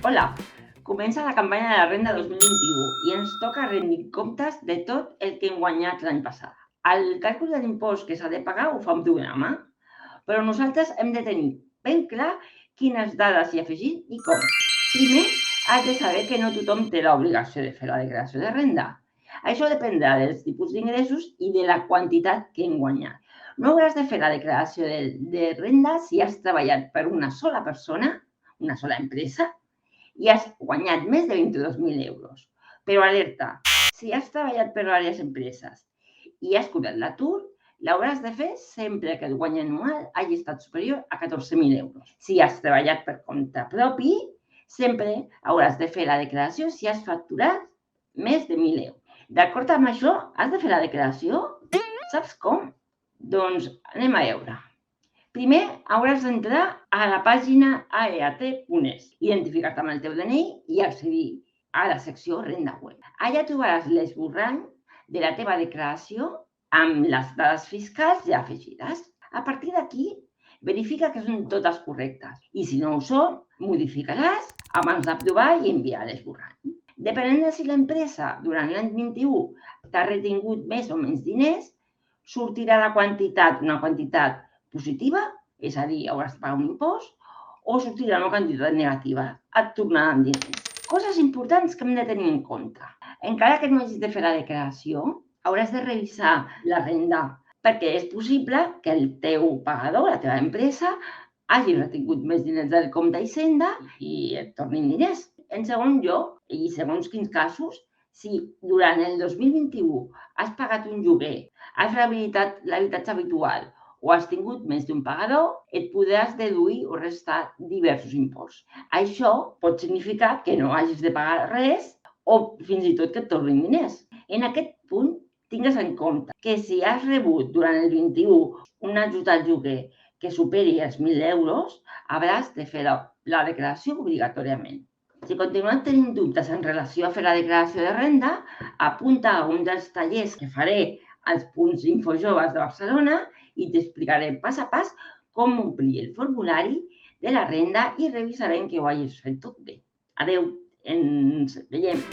Hola, comença la campanya de la renda 2021 i ens toca rendir comptes de tot el que hem guanyat l'any passat. El càlcul de l'impost que s'ha de pagar ho fa un programa, però nosaltres hem de tenir ben clar quines dades hi afegim i com. Primer, has de saber que no tothom té l'obligació de fer la declaració de renda. Això dependrà dels tipus d'ingressos i de la quantitat que hem guanyat. No hauràs de fer la declaració de renda si has treballat per una sola persona, una sola empresa, i has guanyat més de 22.000 euros. Però alerta, si has treballat per diverses empreses i has cobrat l'atur, l'hauràs de fer sempre que el guany anual hagi estat superior a 14.000 euros. Si has treballat per compte propi, sempre hauràs de fer la declaració si has facturat més de 1.000 euros. D'acord amb això, has de fer la declaració? Saps com? Doncs anem a veure. Primer, hauràs d'entrar a la pàgina aeat.es, identificar-te amb el teu DNI i accedir a la secció Renda Web. Allà trobaràs l'esborrany de la teva declaració amb les dades fiscals ja afegides. A partir d'aquí, verifica que són totes correctes i si no ho són, modificaràs abans d'aprovar i enviar l'esborrany. Depenent de si l'empresa durant l'any 21 t'ha retingut més o menys diners, sortirà una quantitat positiva, és a dir, hauràs de pagar un impost, o sortirà una quantitat negativa, et tornaran diners. Coses importants que hem de tenir en compte. Encara que no hagis de fer la declaració, hauràs de revisar la renda, perquè és possible que el teu pagador, la teva empresa, hagi retingut més diners del compte Hisenda i et tornin diners. En segon lloc, i segons quins casos, si durant el 2021 has pagat un lloguer, has rehabilitat l'habitatge habitual o has tingut més d'un pagador, et podràs deduir o restar diversos imports. Això pot significar que no hagis de pagar res o fins i tot que et tornin diners. En aquest punt, tingues en compte que si has rebut durant el 21 un ajut al lloguer que superi els 1.000 euros, hauràs de fer la declaració obligatòriament. Si continuem tenint dubtes en relació a fer la declaració de renda, apunta a un dels tallers que faré als punts Infojoves de Barcelona i t'explicaré pas a pas com omplir el formulari de la renda i revisarem que ho hagis fet tot bé. Adéu, ens veiem.